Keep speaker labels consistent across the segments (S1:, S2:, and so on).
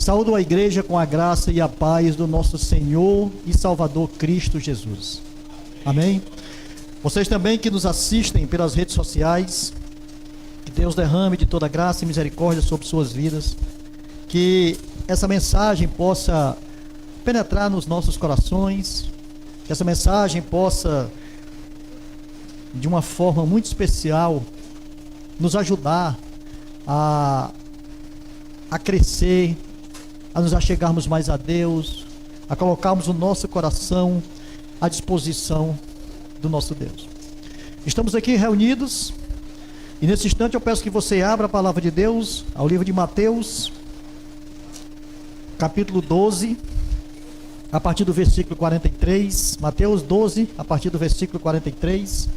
S1: Saúdo a igreja com a graça e a paz do nosso Senhor e Salvador Cristo Jesus. Amém? Vocês também que nos assistem pelas redes sociais, que Deus derrame de toda graça e misericórdia sobre suas vidas, que essa mensagem possa penetrar nos nossos corações, que essa mensagem possa, de uma forma muito especial, nos ajudar a crescer, a nos achegarmos mais a Deus, a colocarmos o nosso coração à disposição do nosso Deus. Estamos aqui reunidos e nesse instante eu peço que você abra a palavra de Deus ao livro de Mateus, capítulo 12, a partir do versículo 43. Mateus 12, a partir do versículo 43.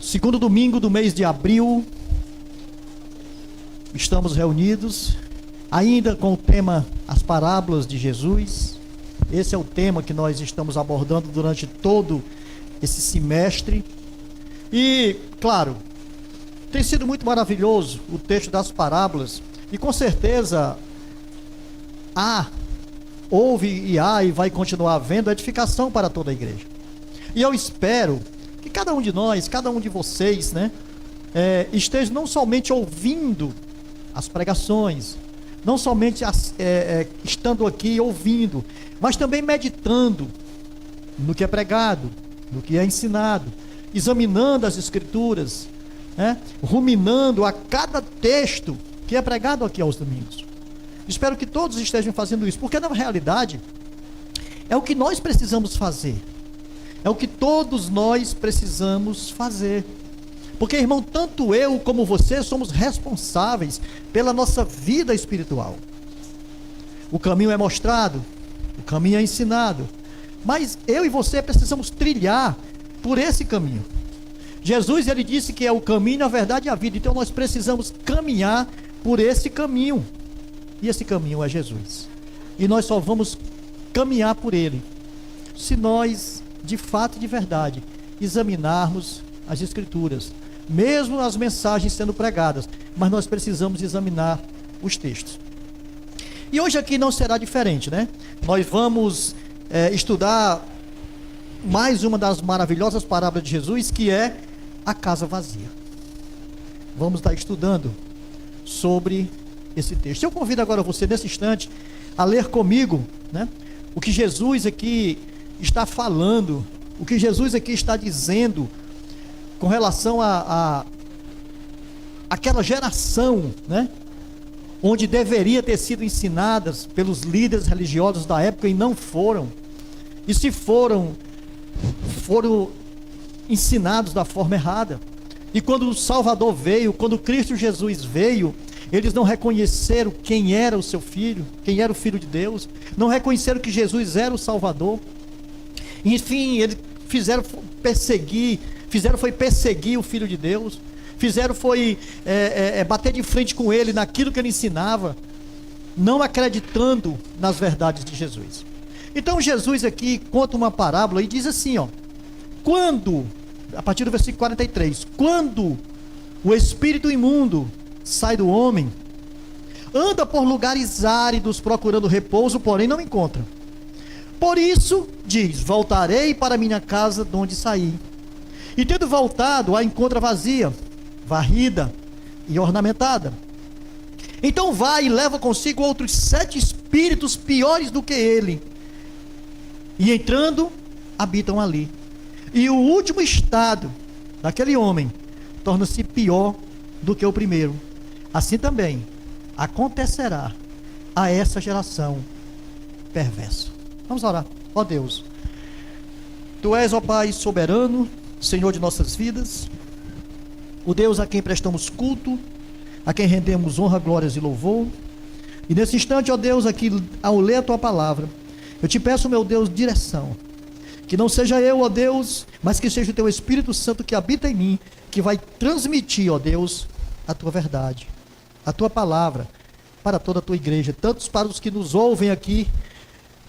S1: Segundo domingo do mês de abril, estamos reunidos ainda com o tema As Parábolas de Jesus. Esse é o tema que nós estamos abordando durante todo esse semestre. E, claro, tem sido muito maravilhoso o texto das parábolas. E com certeza houve e vai continuar havendo edificação para toda a igreja. E eu espero que cada um de nós, cada um de vocês, esteja não somente ouvindo as pregações, não somente estando aqui ouvindo, mas também meditando no que é pregado, no que é ensinado, examinando as escrituras, ruminando a cada texto que é pregado aqui aos domingos. Espero que todos estejam fazendo isso, porque na realidade é o que nós precisamos fazer, é o que todos nós precisamos fazer. Porque, irmão, tanto eu como você somos responsáveis pela nossa vida espiritual. O caminho é mostrado, o caminho é ensinado, mas eu e você precisamos trilhar por esse caminho. Jesus, ele disse que é o caminho, a verdade e a vida, então nós precisamos caminhar por esse caminho, e esse caminho é Jesus, e nós só vamos caminhar por ele, se nós, de fato e de verdade, examinarmos as escrituras, mesmo as mensagens sendo pregadas, mas nós precisamos examinar os textos. E hoje aqui não será diferente, Nós vamos estudar mais uma das maravilhosas parábolas de Jesus, que é a casa vazia. Vamos estar estudando sobre esse texto. Eu convido agora você, nesse instante, a ler comigo, o que Jesus aqui está falando, o que Jesus aqui está dizendo com relação a aquela geração, onde deveria ter sido ensinadas pelos líderes religiosos da época e não foram, e se foram ensinados da forma errada. E quando o Salvador veio, quando Cristo Jesus veio, eles não reconheceram quem era o seu filho, quem era o Filho de Deus, não reconheceram que Jesus era o Salvador. Enfim, eles fizeram foi perseguir o Filho de Deus, foi bater de frente com ele naquilo que ele ensinava, não acreditando nas verdades de Jesus. Então Jesus aqui conta uma parábola e diz assim, quando, a partir do versículo 43, quando o espírito imundo sai do homem, anda por lugares áridos procurando repouso, porém não encontra. Por isso diz: voltarei para minha casa de onde saí. E tendo voltado, a encontra vazia, varrida e ornamentada. Então vai e leva consigo outros 7 espíritos piores do que ele, e entrando, habitam ali. E o último estado daquele homem torna-se pior do que o primeiro. Assim também acontecerá a essa geração perversa. Vamos orar. Ó Deus, Tu és, ó Pai soberano, Senhor de nossas vidas, o Deus a quem prestamos culto, a quem rendemos honra, glórias e louvor. E nesse instante, ó Deus, aqui ao ler a Tua palavra, eu te peço, meu Deus, direção. Que não seja eu, ó Deus, mas que seja o Teu Espírito Santo que habita em mim, que vai transmitir, ó Deus, a Tua verdade, a Tua palavra, para toda a Tua igreja, tanto para os que nos ouvem aqui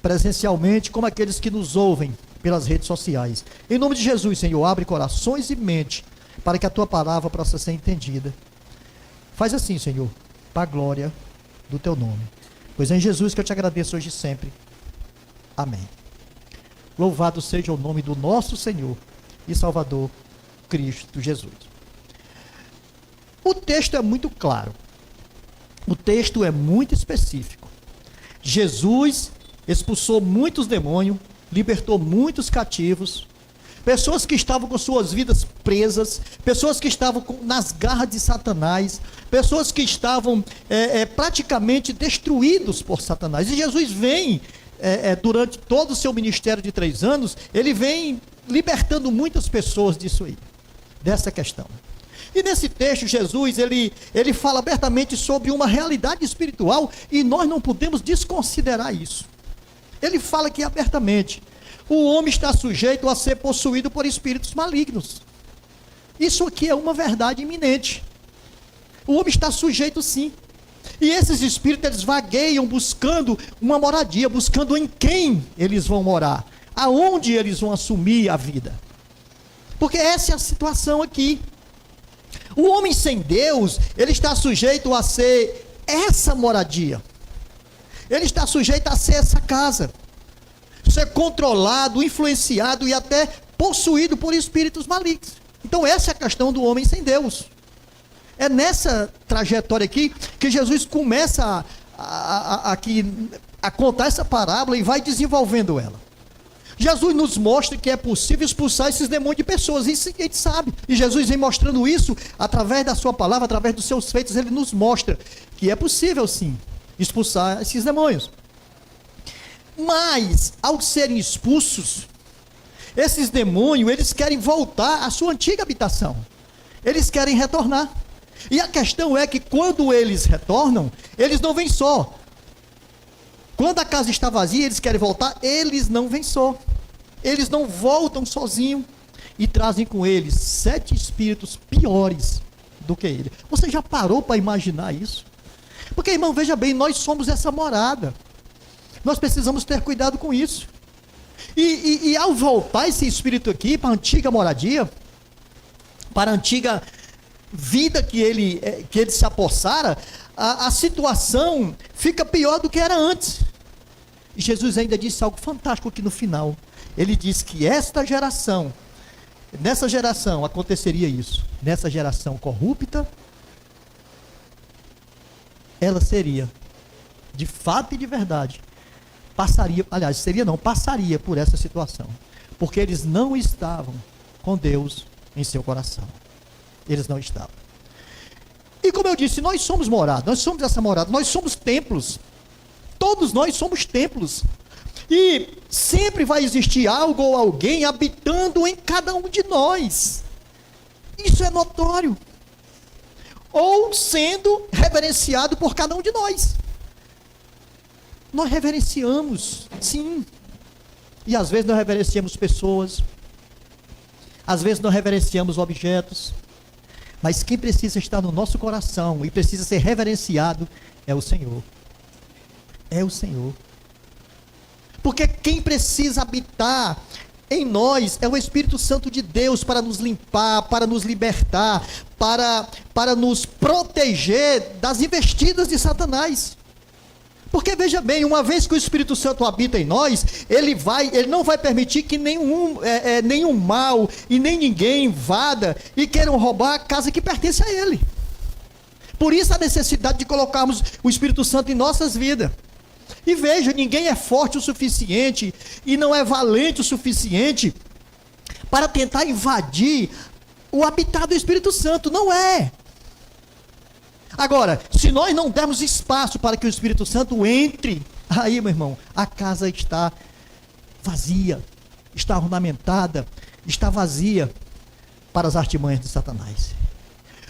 S1: presencialmente, como aqueles que nos ouvem pelas redes sociais. Em nome de Jesus, Senhor, abre corações e mente, para que a Tua palavra possa ser entendida. Faz assim, Senhor, para a glória do Teu nome. Pois é em Jesus que eu te agradeço hoje e sempre. Amém. Louvado seja o nome do nosso Senhor e Salvador, Cristo Jesus. O texto é muito claro. O texto é muito específico. Jesus expulsou muitos demônios, libertou muitos cativos, pessoas que estavam com suas vidas presas, pessoas que estavam nas garras de Satanás, pessoas que estavam praticamente destruídos por Satanás. E Jesus vem, durante todo o seu ministério de 3 anos, ele vem libertando muitas pessoas disso aí, dessa questão. E nesse texto, Jesus, ele fala abertamente sobre uma realidade espiritual e nós não podemos desconsiderar isso. Ele fala aqui abertamente: o homem está sujeito a ser possuído por espíritos malignos. Isso aqui é uma verdade iminente. O homem está sujeito sim. E esses espíritos, eles vagueiam buscando uma moradia, buscando em quem eles vão morar, aonde eles vão assumir a vida. Porque essa é a situação aqui. O homem sem Deus, ele está sujeito a ser essa moradia. Ele está sujeito a ser essa casa. Ser controlado, influenciado e até possuído por espíritos malignos. Então essa é a questão do homem sem Deus. É nessa trajetória aqui que Jesus começa a contar essa parábola e vai desenvolvendo ela. Jesus nos mostra que é possível expulsar esses demônios de pessoas, isso a gente sabe. E Jesus vem mostrando isso através da sua palavra, através dos seus feitos. Ele nos mostra que é possível sim expulsar esses demônios. Mas, ao serem expulsos, esses demônios, eles querem voltar à sua antiga habitação. Eles querem retornar. E a questão é que quando eles retornam, eles não vêm só. Quando a casa está vazia, eles querem voltar, eles não vêm só. Eles não voltam sozinhos e trazem com eles 7 espíritos piores do que ele. Você já parou para imaginar isso? Porque, irmão, veja bem, nós somos essa morada. Nós precisamos ter cuidado com isso. E ao voltar esse espírito aqui para a antiga moradia, para a antiga vida que ele se apossara, a situação fica pior do que era antes. E Jesus ainda disse algo fantástico aqui no final. Ele disse que nessa geração aconteceria isso. Nessa geração corrupta, ela seria, de fato e de verdade, passaria por essa situação. Porque eles não estavam com Deus em seu coração. Eles não estavam. E como eu disse, nós somos morada, nós somos essa morada, nós somos templos. Todos nós somos templos. E sempre vai existir algo ou alguém habitando em cada um de nós. Isso é notório. Ou sendo reverenciado por cada um de nós. Nós reverenciamos, sim. E às vezes nós reverenciamos pessoas. Às vezes nós reverenciamos objetos. Mas quem precisa estar no nosso coração e precisa ser reverenciado é o Senhor. É o Senhor. Porque quem precisa habitar em nós é o Espírito Santo de Deus para nos limpar, para nos libertar, para nos proteger das investidas de Satanás. Porque veja bem, uma vez que o Espírito Santo habita em nós, ele não vai permitir que nenhum mal e nem ninguém invada e queiram roubar a casa que pertence a ele. Por isso a necessidade de colocarmos o Espírito Santo em nossas vidas. E veja, ninguém é forte o suficiente e não é valente o suficiente para tentar invadir o habitat do Espírito Santo. Não é. Agora, se nós não dermos espaço para que o Espírito Santo entre, aí, meu irmão, a casa está vazia, está ornamentada, está vazia para as artimanhas de Satanás.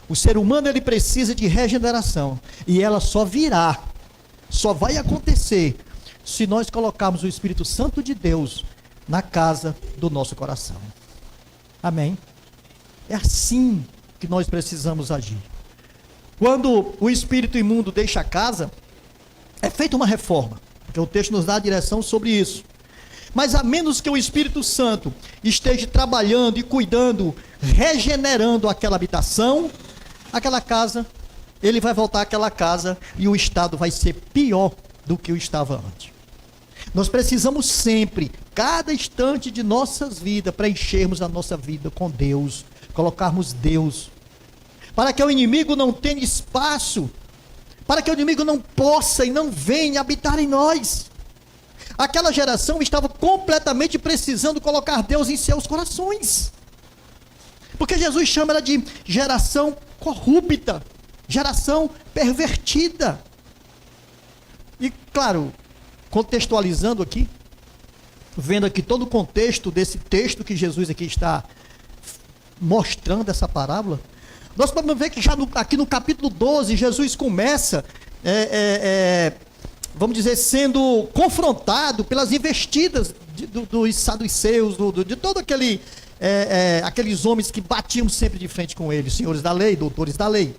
S1: O ser humano, ele precisa de regeneração, e ela só vai acontecer se nós colocarmos o Espírito Santo de Deus na casa do nosso coração. Amém? É assim que nós precisamos agir. Quando o espírito imundo deixa a casa, é feita uma reforma, porque o texto nos dá a direção sobre isso. Mas a menos que o Espírito Santo esteja trabalhando e cuidando, regenerando aquela habitação, aquela casa, ele vai voltar àquela casa e o estado vai ser pior do que o estava antes. Nós precisamos sempre, cada instante de nossas vidas, preenchermos a nossa vida com Deus, colocarmos Deus, para que o inimigo não tenha espaço, para que o inimigo não possa e não venha habitar em nós. Aquela geração estava completamente precisando colocar Deus em seus corações, porque Jesus chama ela de geração corrupta, geração pervertida. E claro, contextualizando aqui, vendo aqui todo o contexto desse texto que Jesus aqui está mostrando essa parábola, nós podemos ver que já aqui no capítulo 12, Jesus começa, vamos dizer, sendo confrontado pelas investidas dos saduceus, de todo aqueles homens que batiam sempre de frente com ele, senhores da lei, doutores da lei.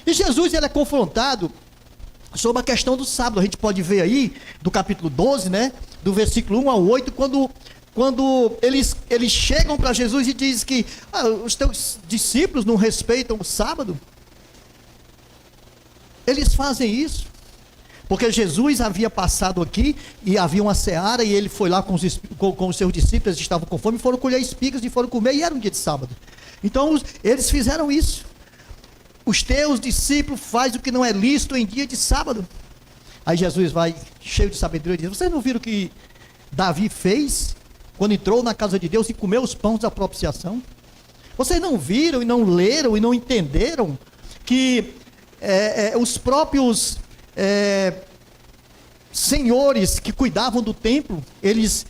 S1: E Jesus, ele é confrontado sobre a questão do sábado. A gente pode ver aí, do capítulo 12, né, do versículo 1 ao 8, quando eles chegam para Jesus e dizem que os teus discípulos não respeitam o sábado. Eles fazem isso porque Jesus havia passado aqui e havia uma seara, e ele foi lá com os seus discípulos, eles estavam com fome, foram colher espigas e foram comer, e era um dia de sábado. Então eles fizeram isso. Os teus discípulos fazem o que não é lícito em dia de sábado. Aí Jesus vai cheio de sabedoria e diz: vocês não viram o que Davi fez quando entrou na casa de Deus e comeu os pães da propiciação? Vocês não viram e não leram e não entenderam que os próprios senhores que cuidavam do templo, eles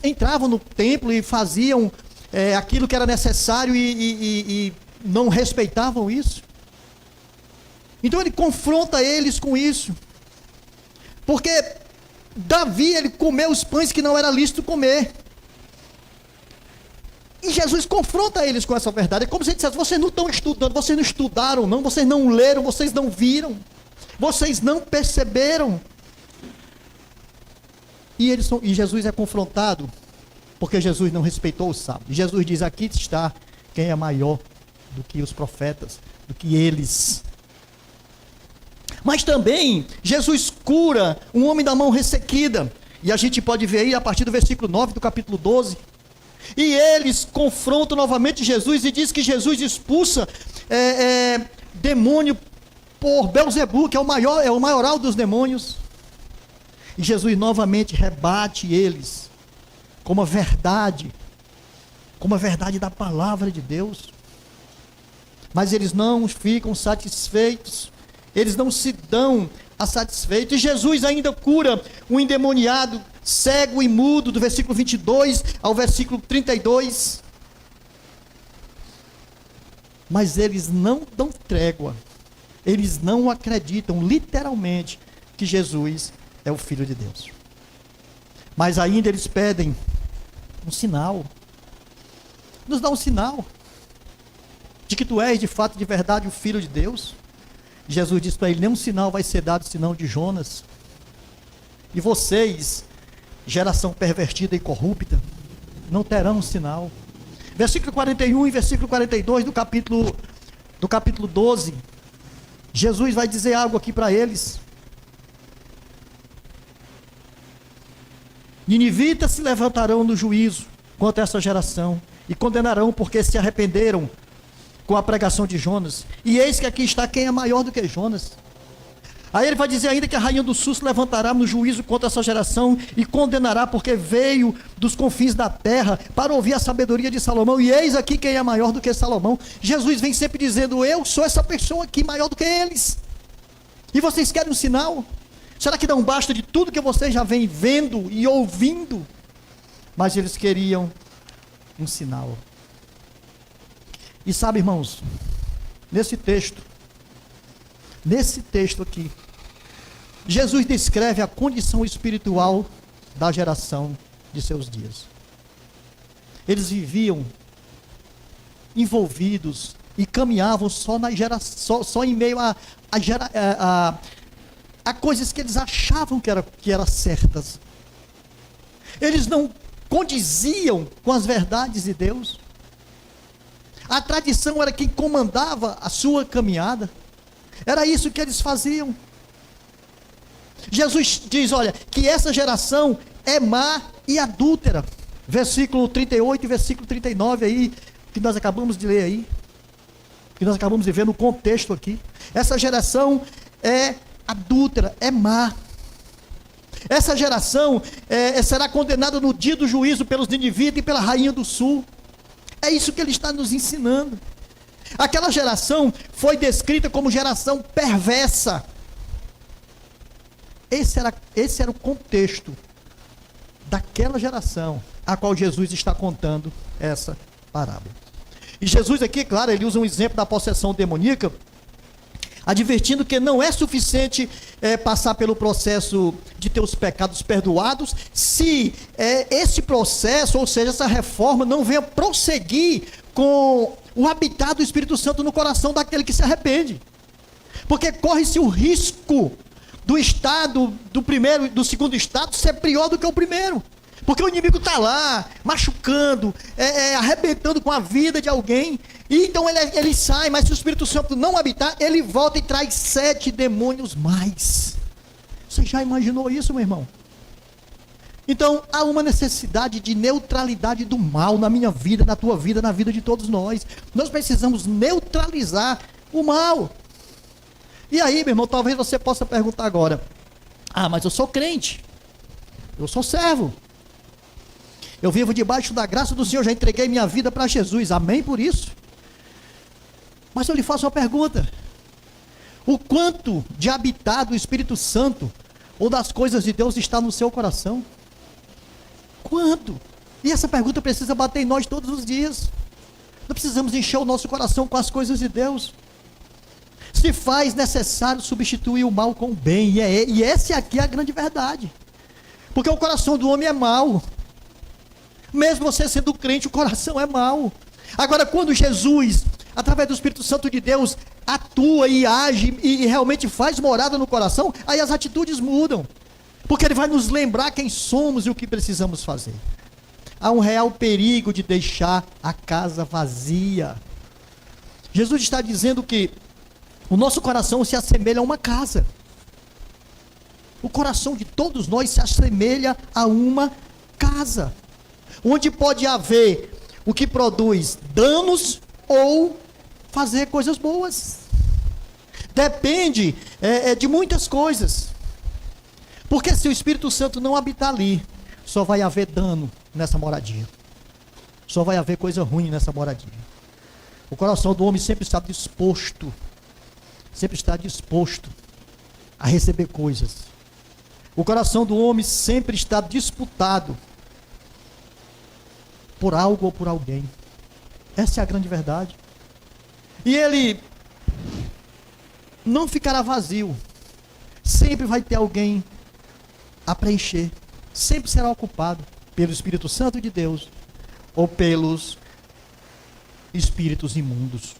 S1: entravam no templo e faziam aquilo que era necessário e não respeitavam isso? Então ele confronta eles com isso, porque Davi, ele comeu os pães que não era lícito comer, e Jesus confronta eles com essa verdade. É como se ele dissesse: vocês não estão estudando, vocês não estudaram não, vocês não leram, vocês não viram, vocês não perceberam. E Jesus é confrontado, porque Jesus não respeitou o sábado. E Jesus diz: aqui está quem é maior do que os profetas, do que eles. Mas também Jesus cura um homem da mão ressequida, e a gente pode ver aí a partir do versículo 9 do capítulo 12. E eles confrontam novamente Jesus e diz que Jesus expulsa demônio por Belzebu, que é o maioral dos demônios. E Jesus novamente rebate eles com uma verdade da palavra de Deus. Mas eles não ficam satisfeitos, eles não se dão a satisfeito. E Jesus ainda cura um endemoniado, cego e mudo, do versículo 22 ao versículo 32. Mas eles não dão trégua, eles não acreditam literalmente que Jesus é o Filho de Deus. Mas ainda eles pedem um sinal. Nos dá um sinal de que tu és de fato, de verdade, o Filho de Deus. Jesus diz para ele: nenhum sinal vai ser dado senão de Jonas. E vocês, geração pervertida e corrupta, não terão um sinal. Versículo 41 e versículo 42 do capítulo 12. Jesus vai dizer algo aqui para eles. Ninivitas se levantarão no juízo contra essa geração e condenarão, porque se arrependeram com a pregação de Jonas. E eis que aqui está quem é maior do que Jonas. Aí ele vai dizer ainda que a rainha do sul se levantará no juízo contra essa geração e condenará, porque veio dos confins da terra para ouvir a sabedoria de Salomão. E eis aqui quem é maior do que Salomão. Jesus vem sempre dizendo: eu sou essa pessoa aqui maior do que eles. E vocês querem um sinal? Será que não basta de tudo que vocês já vêm vendo e ouvindo? Mas eles queriam um sinal. E sabe, irmãos, nesse texto aqui, Jesus descreve a condição espiritual da geração de seus dias. Eles viviam envolvidos e caminhavam só em meio a coisas que eles achavam que eram certas. Eles não condiziam com as verdades de Deus. A tradição era quem comandava a sua caminhada. Era isso que eles faziam. Jesus diz, olha, que essa geração é má e adúltera. Versículo 38 e versículo 39 aí, que nós acabamos de ler aí. Que nós acabamos de ver no contexto aqui. Essa geração é adúltera, é má. Essa geração será condenada no dia do juízo pelos ninivitas e pela rainha do sul. É isso que ele está nos ensinando. Aquela geração foi descrita como geração perversa. Esse era o contexto daquela geração a qual Jesus está contando essa parábola. E Jesus aqui, claro, ele usa um exemplo da possessão demoníaca, advertindo que não é suficiente passar pelo processo de ter os pecados perdoados, se esse processo, ou seja, essa reforma, não venha prosseguir com o habitar do Espírito Santo no coração daquele que se arrepende. Porque corre-se o risco do estado, do primeiro e do segundo estado, ser pior do que o primeiro. Porque o inimigo está lá, machucando, arrebentando com a vida de alguém. E então ele sai, mas se o Espírito Santo não habitar, ele volta e traz 7 demônios mais. Você já imaginou isso, meu irmão? Então há uma necessidade de neutralidade do mal na minha vida, na tua vida, na vida de todos nós. Nós precisamos neutralizar o mal. E aí, meu irmão, talvez você possa perguntar agora: ah, mas eu sou crente, eu sou servo, eu vivo debaixo da graça do Senhor, já entreguei minha vida para Jesus, amém por isso? Mas eu lhe faço uma pergunta: o quanto de habitar do Espírito Santo ou das coisas de Deus está no seu coração? Quanto? E essa pergunta precisa bater em nós todos os dias. Nós precisamos encher o nosso coração com as coisas de Deus. Se faz necessário substituir o mal com o bem, e essa aqui é a grande verdade, porque o coração do homem é mau. Mesmo você sendo crente, o coração é mau. Agora, quando Jesus, através do Espírito Santo de Deus, atua e age e realmente faz morada no coração, aí as atitudes mudam, porque ele vai nos lembrar quem somos e o que precisamos fazer. Há um real perigo de deixar a casa vazia. Jesus está dizendo que o nosso coração se assemelha a uma casa. O coração de todos nós se assemelha a uma casa, onde pode haver o que produz danos ou fazer coisas boas. Depende de muitas coisas. Porque se o Espírito Santo não habitar ali, só vai haver dano nessa moradia. Só vai haver coisa ruim nessa moradia. O coração do homem sempre está disposto a receber coisas. O coração do homem sempre está disputado por algo ou por alguém. Essa é a grande verdade. E ele não ficará vazio. Sempre vai ter alguém a preencher. Sempre será ocupado pelo Espírito Santo de Deus ou pelos espíritos imundos.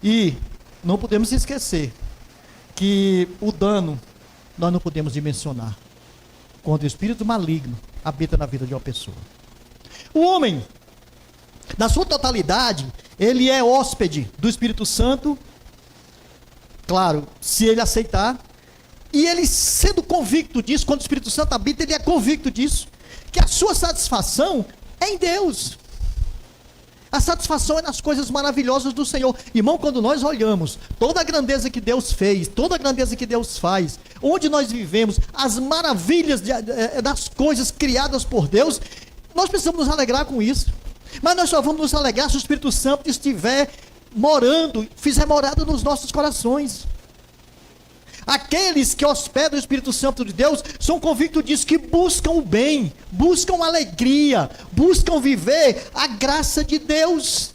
S1: E não podemos esquecer que o dano nós não podemos dimensionar quando o espírito maligno habita na vida de uma pessoa. O homem, na sua totalidade, ele é hóspede do Espírito Santo, claro, se ele aceitar, e ele sendo convicto disso, quando o Espírito Santo habita, ele é convicto disso, que a sua satisfação é em Deus. A satisfação é nas coisas maravilhosas do Senhor. Irmão, quando nós olhamos toda a grandeza que Deus fez, toda a grandeza que Deus faz, onde nós vivemos, as maravilhas das coisas criadas por Deus, nós precisamos nos alegrar com isso. Mas nós só vamos nos alegrar se o Espírito Santo estiver morando, fizer morada nos nossos corações. Aqueles que hospedam o Espírito Santo de Deus são convictos disso, que buscam o bem, buscam alegria, buscam viver a graça de Deus,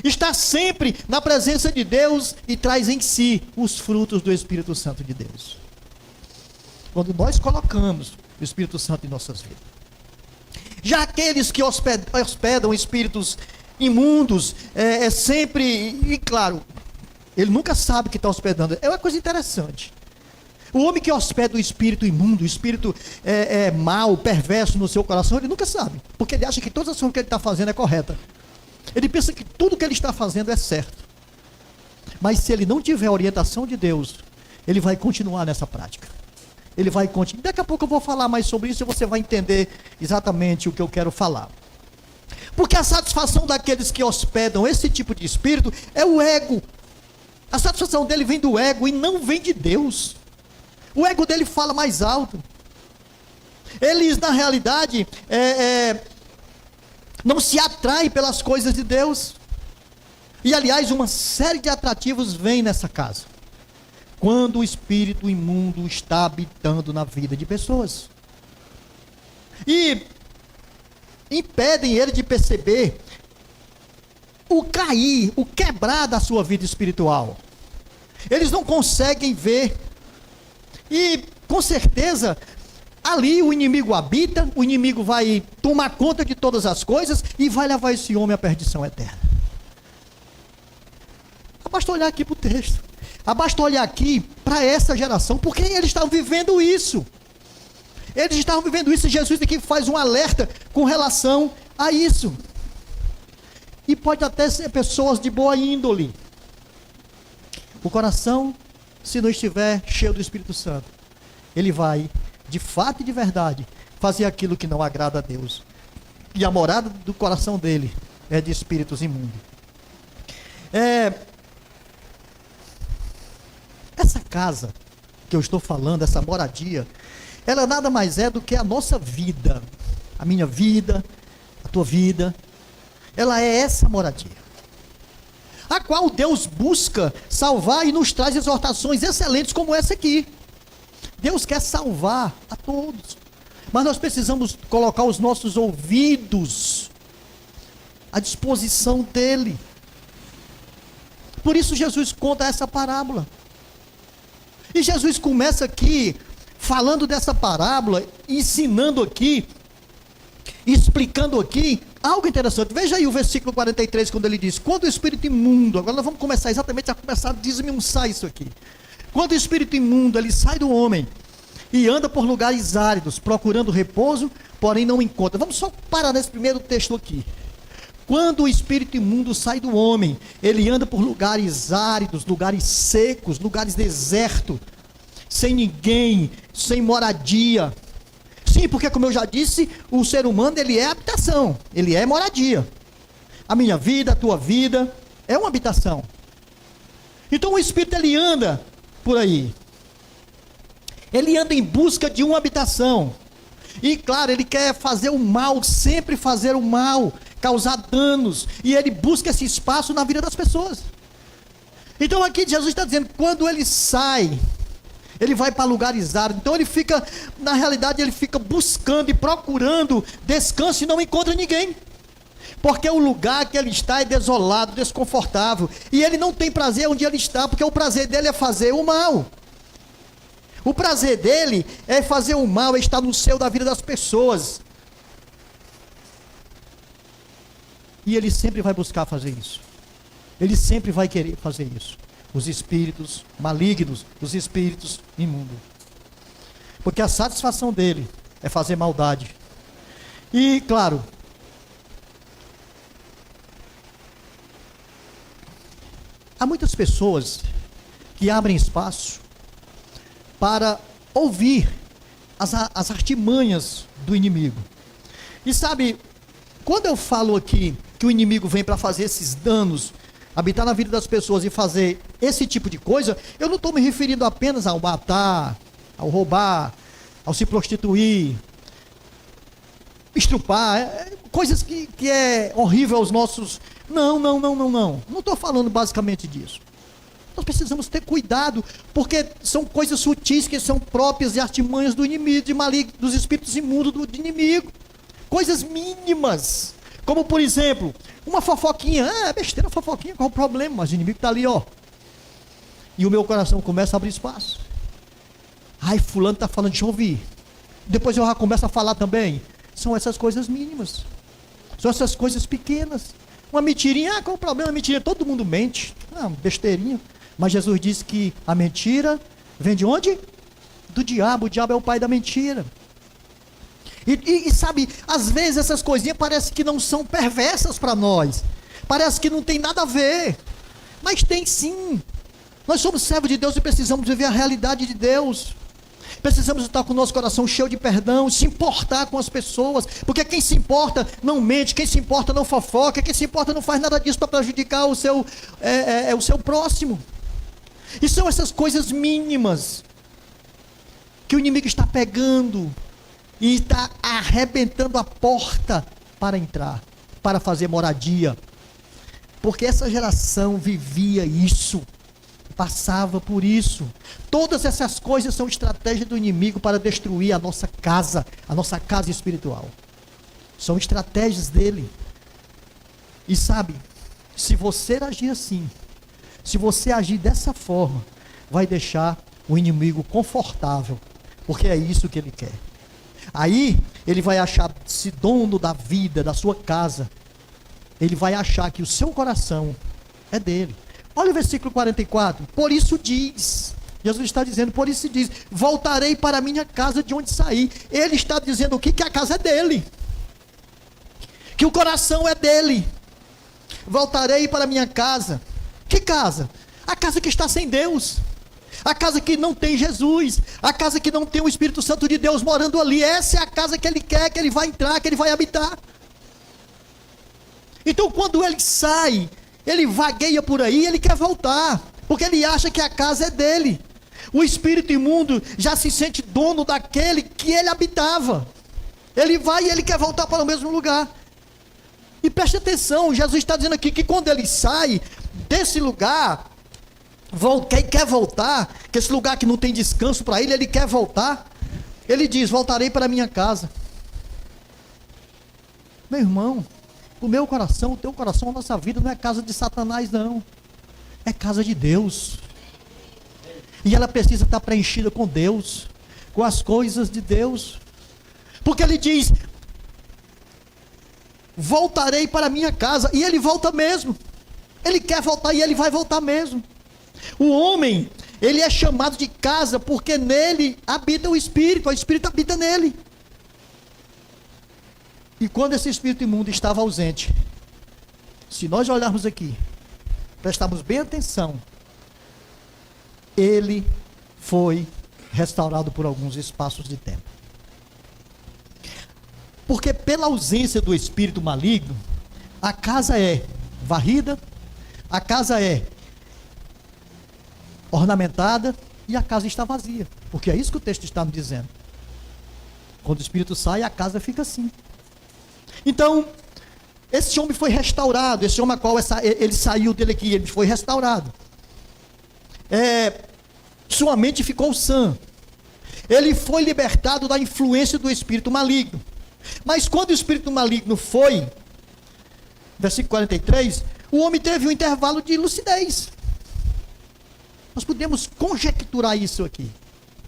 S1: está sempre na presença de Deus e traz em si os frutos do Espírito Santo de Deus. Quando nós colocamos o Espírito Santo em nossas vidas. Já aqueles que hospedam espíritos imundos, sempre, e claro, ele nunca sabe que está hospedando. É uma coisa interessante. O homem que hospeda o espírito imundo, o espírito mau, perverso no seu coração, ele nunca sabe. Porque ele acha que toda ação que ele está fazendo é correta. Ele pensa que tudo que ele está fazendo é certo. Mas se ele não tiver a orientação de Deus, ele vai continuar nessa prática. Ele vai continuar. Daqui a pouco eu vou falar mais sobre isso e você vai entender exatamente o que eu quero falar. Porque a satisfação daqueles que hospedam esse tipo de espírito é o ego. A satisfação dele vem do ego e não vem de Deus. O ego dele fala mais alto. Eles, na realidade, não se atraem pelas coisas de Deus. E, aliás, uma série de atrativos vem nessa casa. Quando o espírito imundo está habitando na vida de pessoas. E impedem ele de perceber o cair, o quebrar da sua vida espiritual. Eles não conseguem ver. E, com certeza, ali o inimigo habita, o inimigo vai tomar conta de todas as coisas e vai levar esse homem à perdição eterna. Basta olhar aqui para o texto. Basta olhar aqui para essa geração, porque eles estavam vivendo isso. Eles estavam vivendo isso e Jesus aqui faz um alerta com relação a isso. E pode até ser pessoas de boa índole. O coração, se não estiver cheio do Espírito Santo, ele vai, de fato e de verdade, fazer aquilo que não agrada a Deus. E a morada do coração dele é de espíritos imundos. Essa casa que eu estou falando, essa moradia, ela nada mais é do que a nossa vida. A minha vida, a tua vida. Ela é essa moradia. A qual Deus busca salvar e nos traz exortações excelentes como essa aqui. Deus quer salvar a todos. Mas nós precisamos colocar os nossos ouvidos à disposição dele. Por isso Jesus conta essa parábola. E Jesus começa aqui, falando dessa parábola, ensinando aqui, explicando aqui, algo interessante. Veja aí o versículo 43, quando ele diz, quando o espírito imundo, agora nós vamos começar exatamente a começar a desmiuçar isso aqui. Quando o espírito imundo, ele sai do homem, e anda por lugares áridos, procurando repouso, porém não encontra. Vamos só parar nesse primeiro texto aqui. Quando o espírito imundo sai do homem, ele anda por lugares áridos, lugares secos, lugares desertos, sem ninguém, sem moradia. Sim, porque como eu já disse, o ser humano ele é habitação, ele é moradia. A minha vida, a tua vida, é uma habitação. Então o espírito ele anda por aí. Ele anda em busca de uma habitação. E claro, ele quer fazer o mal, sempre fazer o mal, causar danos, e ele busca esse espaço na vida das pessoas. Então aqui Jesus está dizendo, quando ele sai, ele vai para lugares áridos, então ele fica, na realidade ele fica buscando e procurando descanso e não encontra ninguém, porque o lugar que ele está é desolado, desconfortável, e ele não tem prazer onde ele está, porque o prazer dele é fazer o mal. O prazer dele é fazer o mal, é estar no céu da vida das pessoas. E ele sempre vai buscar fazer isso. Ele sempre vai querer fazer isso. Os espíritos malignos, os espíritos imundos. Porque a satisfação dele é fazer maldade. E, claro, há muitas pessoas que abrem espaço para ouvir as artimanhas do inimigo. E sabe, quando eu falo aqui que o inimigo vem para fazer esses danos, habitar na vida das pessoas e fazer esse tipo de coisa, eu não estou me referindo apenas ao matar, ao roubar, ao se prostituir, estrupar, coisas que é horrível aos nossos... Não estou falando basicamente disso. Nós precisamos ter cuidado, porque são coisas sutis que são próprias de artimanhas do inimigo, de maligno, dos espíritos imundos do inimigo. Coisas mínimas, como por exemplo, uma fofoquinha. Besteira, fofoquinha, qual o problema? Mas o inimigo está ali, ó. E o meu coração começa a abrir espaço. Ai, fulano está falando, deixa eu ouvir. Depois eu já começo a falar também. São essas coisas mínimas. São essas coisas pequenas. Uma mentirinha, qual o problema? Mentirinha, todo mundo mente. Besteirinha. Mas Jesus disse que a mentira vem de onde? Do diabo. O diabo é o pai da mentira. E sabe, às vezes essas coisinhas parecem que não são perversas para nós. Parece que não tem nada a ver. Mas tem sim. Nós somos servos de Deus e precisamos viver a realidade de Deus. Precisamos estar com o nosso coração cheio de perdão, se importar com as pessoas, porque quem se importa não mente, quem se importa não fofoca, quem se importa não faz nada disso para prejudicar o seu próximo. E são essas coisas mínimas que o inimigo está pegando e está arrebentando a porta para entrar, para fazer moradia, porque essa geração vivia isso, passava por isso. Todas essas coisas são estratégias do inimigo para destruir a nossa casa espiritual. São estratégias dele. E sabe, se você agir assim, se você agir dessa forma, vai deixar o inimigo confortável, porque é isso que ele quer. Aí, ele vai achar-se dono da vida, da sua casa. Ele vai achar que o seu coração é dele. Olha o versículo 44. Por isso diz, Jesus está dizendo, por isso diz, voltarei para a minha casa de onde saí. Ele está dizendo o quê? Que a casa é dele. Que o coração é dele. Voltarei para a minha casa. Que casa? A casa que está sem Deus. A casa que não tem Jesus. A casa que não tem o Espírito Santo de Deus morando ali. Essa é a casa que ele quer, que ele vai entrar, que ele vai habitar. Então quando ele sai, ele vagueia por aí, ele quer voltar, porque ele acha que a casa é dele. O espírito imundo já se sente dono daquele que ele habitava. Ele vai e ele quer voltar para o mesmo lugar. E preste atenção, Jesus está dizendo aqui que quando ele sai desse lugar, quer voltar, que esse lugar que não tem descanso para ele quer voltar. Ele diz, voltarei para a minha casa. Meu irmão, o meu coração, o teu coração, a nossa vida não é casa de Satanás não, é casa de Deus, e ela precisa estar preenchida com Deus, com as coisas de Deus, porque ele diz, voltarei para a minha casa, e ele volta mesmo, ele quer voltar e ele vai voltar mesmo. O homem, ele é chamado de casa, porque nele habita o Espírito habita nele. E quando esse espírito imundo estava ausente, se nós olharmos aqui, prestarmos bem atenção, ele foi restaurado por alguns espaços de tempo. Porque pela ausência do espírito maligno, a casa é varrida, a casa é ornamentada e a casa está vazia. Porque é isso que o texto está me dizendo. Quando o espírito sai, a casa fica assim. Então, esse homem foi restaurado, esse homem a qual ele saiu dele aqui, ele foi restaurado. Sua mente ficou sã. Ele foi libertado da influência do espírito maligno. Mas quando o espírito maligno foi, versículo 43, o homem teve um intervalo de lucidez. Nós podemos conjecturar isso aqui.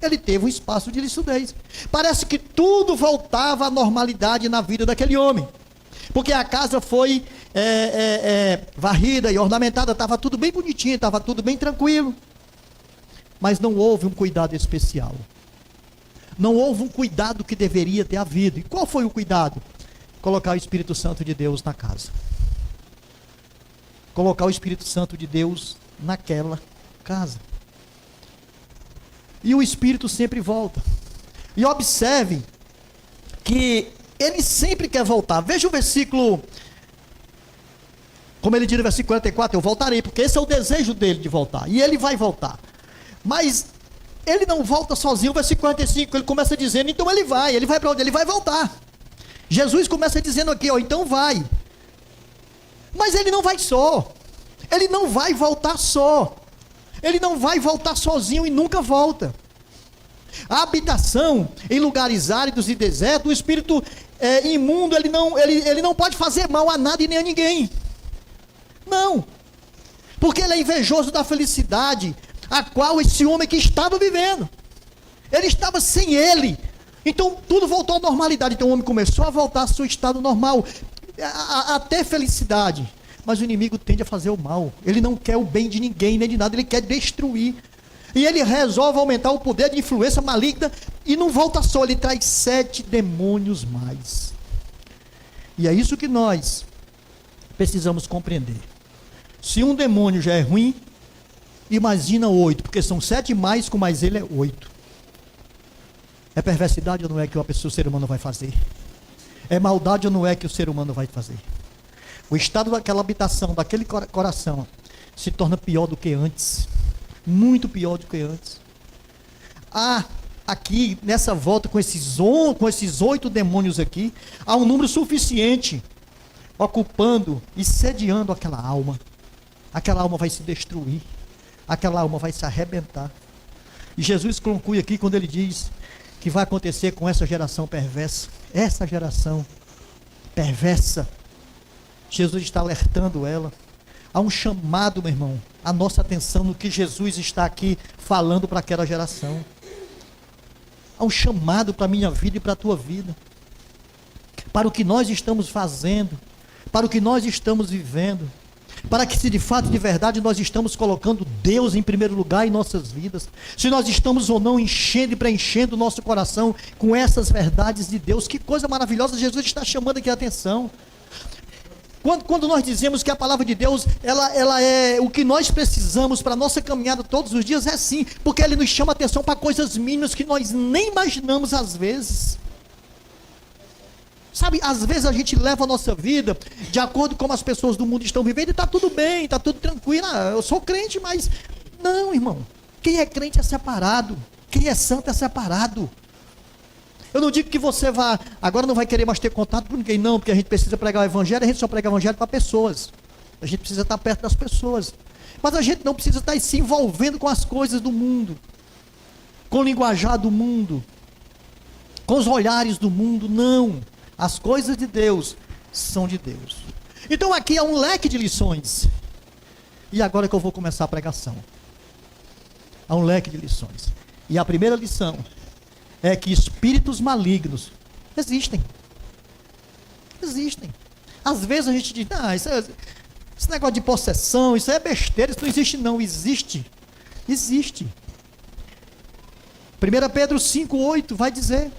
S1: Ele teve um espaço de lucidez. Parece que tudo voltava à normalidade na vida daquele homem. Porque a casa foi varrida e ornamentada, estava tudo bem bonitinho, estava tudo bem tranquilo. Mas não houve um cuidado especial. Não houve um cuidado que deveria ter havido. E qual foi o cuidado? Colocar o Espírito Santo de Deus na casa. Colocar o Espírito Santo de Deus naquela casa. E o Espírito sempre volta. E observe que ele sempre quer voltar. Veja o versículo, como ele diz no versículo 44, eu voltarei, porque esse é o desejo dele de voltar. E ele vai voltar. Mas ele não volta sozinho. O versículo 45, ele começa dizendo, então ele vai para onde? Ele vai voltar. Jesus começa dizendo aqui, então vai. Mas ele não vai só. Ele não vai voltar só. Ele não vai voltar sozinho e nunca volta. A habitação em lugares áridos e desertos, o espírito imundo, ele não pode fazer mal a nada e nem a ninguém. Não. Porque ele é invejoso da felicidade a qual esse homem que estava vivendo. Ele estava sem ele. Então tudo voltou à normalidade. Então o homem começou a voltar ao seu estado normal, a ter felicidade. Mas o inimigo tende a fazer o mal. Ele não quer o bem de ninguém, nem de nada. Ele quer destruir. E ele resolve aumentar o poder de influência maligna. E não volta só, ele traz 7 demônios mais. E é isso que nós precisamos compreender. Se um demônio já é ruim, imagina 8, porque são 7 mais, com mais ele é 8. É perversidade ou não é que o ser humano vai fazer? É maldade ou não é que o ser humano vai fazer? O estado daquela habitação, daquele coração, se torna pior do que antes. Muito pior do que antes. Aqui, nessa volta, com esses 8 demônios aqui, há um número suficiente ocupando e sediando aquela alma. Aquela alma vai se destruir. Aquela alma vai se arrebentar. E Jesus conclui aqui quando ele diz que vai acontecer com essa geração perversa. Essa geração perversa. Jesus está alertando ela. Há um chamado, meu irmão, a nossa atenção no que Jesus está aqui falando para aquela geração. Há um chamado para a minha vida e para a tua vida. Para o que nós estamos fazendo. Para o que nós estamos vivendo. Para que se de fato, de verdade, nós estamos colocando Deus em primeiro lugar em nossas vidas. Se nós estamos ou não enchendo e preenchendo o nosso coração com essas verdades de Deus. Que coisa maravilhosa, Jesus está chamando aqui a atenção. Quando nós dizemos que a palavra de Deus, ela é o que nós precisamos para a nossa caminhada todos os dias, é sim, porque Ele nos chama a atenção para coisas mínimas que nós nem imaginamos às vezes. Sabe, às vezes a gente leva a nossa vida de acordo com como as pessoas do mundo estão vivendo e está tudo bem, está tudo tranquilo. Eu sou crente, mas não, irmão. Quem é crente é separado. Quem é santo é separado. Eu não digo que você agora não vai querer mais ter contato com ninguém, não, porque a gente precisa pregar o evangelho, a gente só prega o evangelho para pessoas. A gente precisa estar perto das pessoas. Mas a gente não precisa estar se envolvendo com as coisas do mundo, com o linguajar do mundo, com os olhares do mundo, não. As coisas de Deus são de Deus. Então aqui há um leque de lições. E agora que eu vou começar a pregação. Há um leque de lições. E a primeira lição é que espíritos malignos existem. Existem. Às vezes a gente diz, esse negócio de possessão, isso é besteira, isso não existe não. Existe. Existe. 1 Pedro 5,8 vai dizer: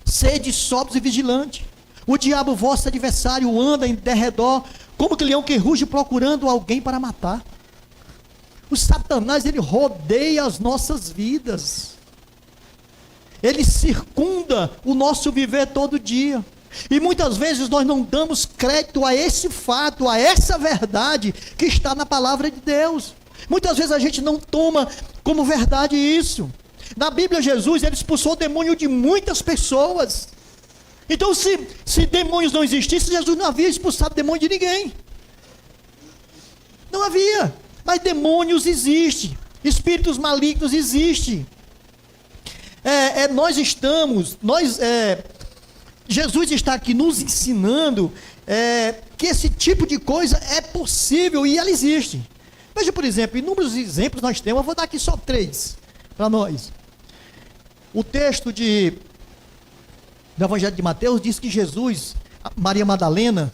S1: sede sóbrios e vigilantes. O diabo, vosso adversário, anda em derredor, como que leão que ruge, procurando alguém para matar. O Satanás, ele rodeia as nossas vidas. Ele circunda o nosso viver todo dia. E muitas vezes nós não damos crédito a esse fato, a essa verdade que está na palavra de Deus. Muitas vezes a gente não toma como verdade isso. Na Bíblia, Jesus, ele expulsou o demônio de muitas pessoas. Então, se demônios não existissem, Jesus não havia expulsado demônio de ninguém. Não havia. Mas demônios existem. Espíritos malignos existem. Jesus está aqui nos ensinando que esse tipo de coisa é possível e ela existe. Veja, por exemplo, inúmeros exemplos nós temos. Eu vou dar aqui só 3 para nós. O texto do Evangelho de Mateus diz que Jesus, Maria Madalena,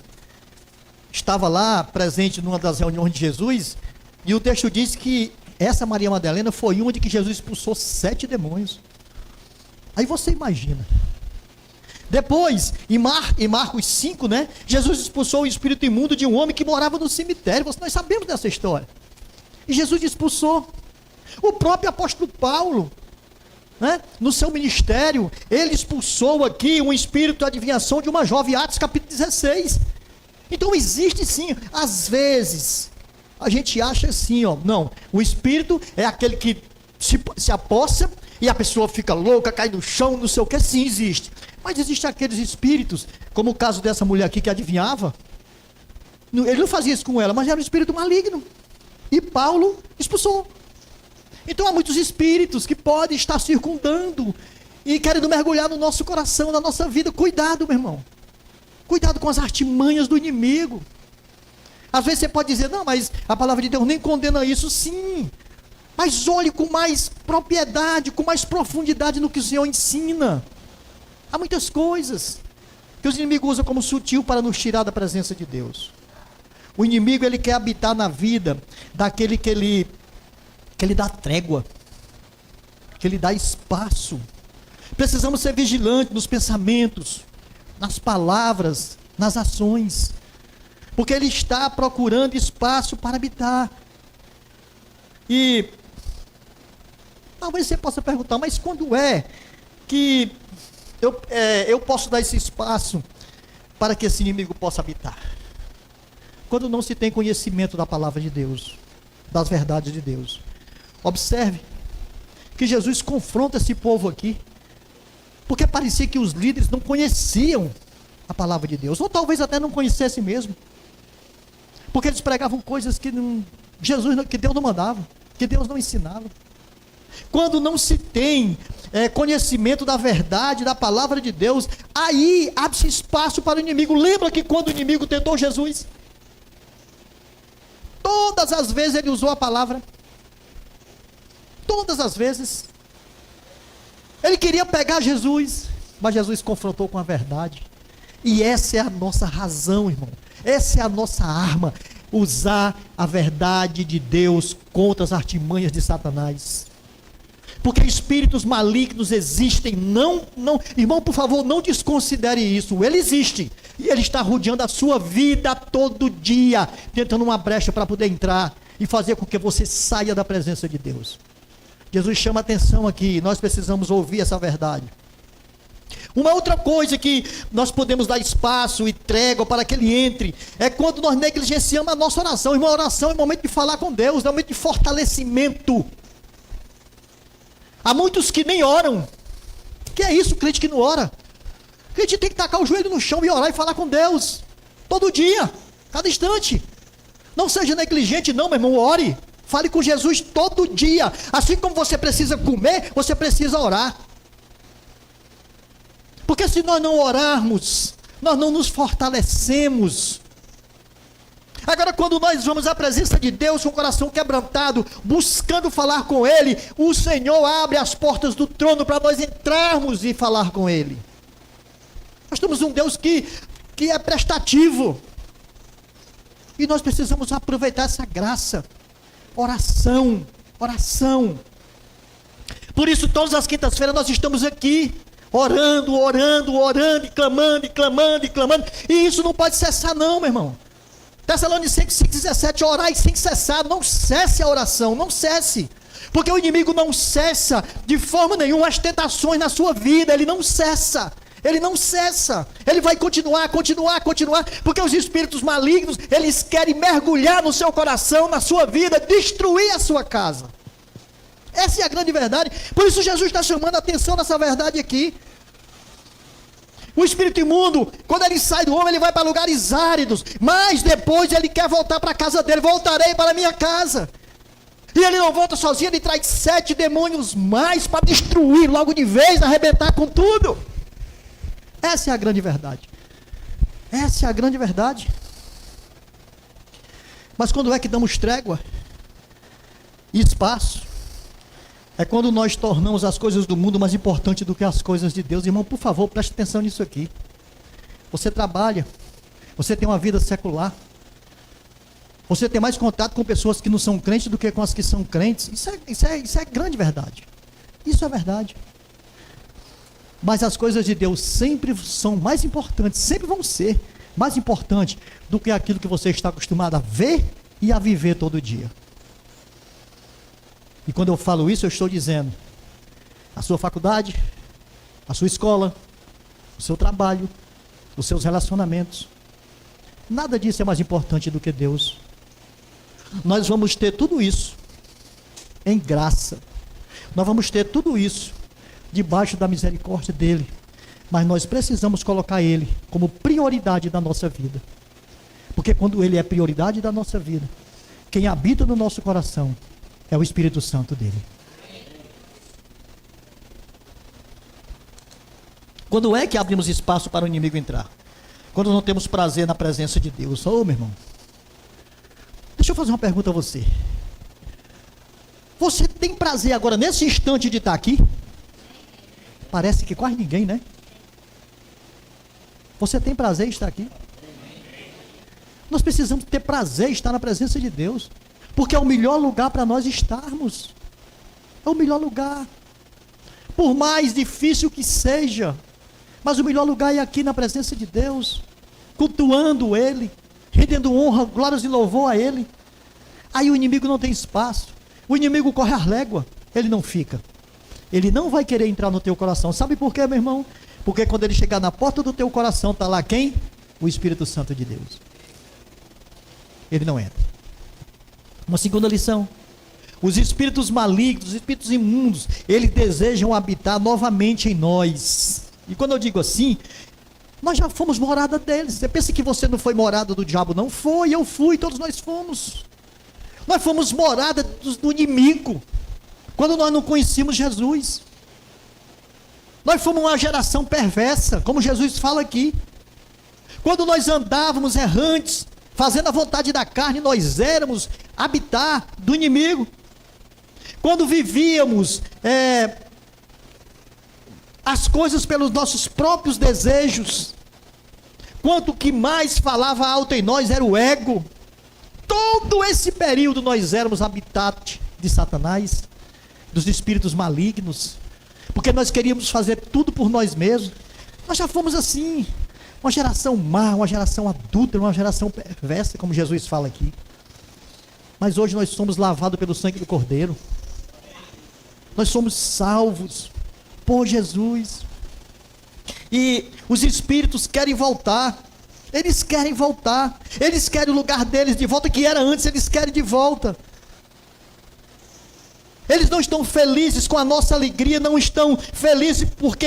S1: estava lá presente numa das reuniões de Jesus, e o texto diz que essa Maria Madalena foi uma de que Jesus expulsou 7 demônios. Aí você imagina. Depois, em Marcos 5, Jesus expulsou o espírito imundo de um homem que morava no cemitério. Nós sabemos dessa história. E Jesus expulsou. O próprio apóstolo Paulo, no seu ministério, ele expulsou aqui um espírito de adivinhação de uma jovem, Atos capítulo 16. Então existe sim, às vezes, a gente acha assim, não, o espírito é aquele que se apossa e a pessoa fica louca, cai no chão, não sei o que, sim, existe. Mas existem aqueles espíritos, como o caso dessa mulher aqui que adivinhava. Ele não fazia isso com ela, mas era um espírito maligno. E Paulo expulsou. Então há muitos espíritos que podem estar circundando e querendo mergulhar no nosso coração, na nossa vida. Cuidado, meu irmão. Cuidado com as artimanhas do inimigo. Às vezes você pode dizer, não, mas a palavra de Deus nem condena isso. Sim, mas olhe com mais propriedade, com mais profundidade no que o Senhor ensina. Há muitas coisas que os inimigos usam como sutil para nos tirar da presença de Deus. O inimigo, ele quer habitar na vida daquele que ele dá trégua, que ele dá espaço. Precisamos ser vigilantes nos pensamentos, nas palavras, nas ações. porque ele está procurando espaço para habitar. E talvez você possa perguntar, mas quando é que eu posso dar esse espaço para que esse inimigo possa habitar? Quando não se tem conhecimento da palavra de Deus, das verdades de Deus. Observe que Jesus confronta esse povo aqui, porque parecia que os líderes não conheciam a palavra de Deus, ou talvez até não conhecessem mesmo, porque eles pregavam coisas que que Deus não mandava, que Deus não ensinava. Quando não se tem conhecimento da verdade, da palavra de Deus, aí abre-se espaço para o inimigo. Lembra que quando o inimigo tentou Jesus, todas as vezes ele usou a palavra, todas as vezes, ele queria pegar Jesus, mas Jesus confrontou com a verdade. E essa é a nossa razão, irmão, essa é a nossa arma, usar a verdade de Deus contra as artimanhas de Satanás. Porque espíritos malignos existem, irmão, por favor, não desconsidere isso, ele existe, e ele está rodeando a sua vida todo dia, tentando uma brecha para poder entrar, e fazer com que você saia da presença de Deus. Jesus chama a atenção aqui, nós precisamos ouvir essa verdade. Uma outra coisa que nós podemos dar espaço e trégua para que ele entre, é quando nós negligenciamos a nossa oração. Irmão, a oração é o momento de falar com Deus, é o momento de fortalecimento. Há muitos que nem oram. Que é isso, crente que não ora? Crente tem que tacar o joelho no chão e orar e falar com Deus, todo dia, cada instante. Não seja negligente não, meu irmão, ore. Fale com Jesus todo dia. Assim como você precisa comer, você precisa orar. Porque se nós não orarmos, nós não nos fortalecemos. Agora, quando nós vamos à presença de Deus com o coração quebrantado, buscando falar com Ele, o Senhor abre as portas do trono para nós entrarmos e falar com Ele. Nós temos um Deus que é prestativo. E nós precisamos aproveitar essa graça. Oração, oração. Por isso, todas as quintas-feiras nós estamos aqui, orando, e clamando. E isso não pode cessar não, meu irmão. Tessalonicenses 5,17, orai sem cessar. Não cesse a oração, não cesse. Porque o inimigo não cessa de forma nenhuma as tentações na sua vida. Ele não cessa. Ele vai continuar. Porque os espíritos malignos, eles querem mergulhar no seu coração, na sua vida, destruir a sua casa. Essa é a grande verdade. Por isso Jesus está chamando a atenção nessa verdade aqui. O espírito imundo, quando ele sai do homem, ele vai para lugares áridos, mas depois ele quer voltar para a casa dele. Voltarei para a minha casa. E ele não volta sozinho, ele traz 7 demônios mais para destruir logo de vez, arrebentar com tudo. Essa é a grande verdade. Mas quando é que damos trégua e espaço? É quando nós tornamos as coisas do mundo mais importantes do que as coisas de Deus. Irmão, por favor, preste atenção nisso aqui. Você trabalha, você tem uma vida secular, você tem mais contato com pessoas que não são crentes do que com as que são crentes. Isso é grande verdade. Isso é verdade. Mas as coisas de Deus sempre são mais importantes, sempre vão ser mais importantes do que aquilo que você está acostumado a ver e a viver todo dia. E quando eu falo isso, eu estou dizendo, a sua faculdade, a sua escola, o seu trabalho, os seus relacionamentos, nada disso é mais importante do que Deus. Nós vamos ter tudo isso em graça. Nós vamos ter tudo isso debaixo da misericórdia dele. Mas nós precisamos colocar ele como prioridade da nossa vida. Porque quando ele é prioridade da nossa vida, quem habita no nosso coração é o Espírito Santo dele. Quando é que abrimos espaço para o inimigo entrar? Quando não temos prazer na presença de Deus. Ô, meu irmão, deixa eu fazer uma pergunta a você. Você tem prazer agora, nesse instante, de estar aqui? Parece que quase ninguém, né? Você tem prazer em estar aqui? Nós precisamos ter prazer em estar na presença de Deus. Porque é o melhor lugar para nós estarmos. É o melhor lugar. Por mais difícil que seja, mas o melhor lugar é aqui na presença de Deus, cultuando Ele, rendendo honra, glórias e louvor a Ele. Aí o inimigo não tem espaço, o inimigo corre a régua, ele não fica. Ele não vai querer entrar no teu coração. Sabe por quê, meu irmão? Porque quando ele chegar na porta do teu coração, está lá quem? O Espírito Santo de Deus. Ele não entra. Uma segunda lição: os espíritos malignos, os espíritos imundos, eles desejam habitar novamente em nós. E quando eu digo assim, nós já fomos morada deles. Você pensa que você não foi morada do diabo? Não foi, eu fui, todos nós fomos. Nós fomos morada do inimigo, quando nós não conhecíamos Jesus. Nós fomos uma geração perversa, como Jesus fala aqui. Quando nós andávamos errantes, fazendo a vontade da carne, nós éramos habitar do inimigo. Quando vivíamos as coisas pelos nossos próprios desejos, quanto que mais falava alto em nós era o ego. Todo esse período nós éramos habitat de Satanás, dos espíritos malignos, porque nós queríamos fazer tudo por nós mesmos. Nós já fomos assim, uma geração má, uma geração adúltera, uma geração perversa, como Jesus fala aqui. Mas hoje nós somos lavados pelo sangue do Cordeiro. Nós somos salvos por Jesus. E os espíritos querem voltar. Eles querem voltar. Eles querem o lugar deles de volta, que era antes, eles querem de volta. Eles não estão felizes com a nossa alegria, não estão felizes porque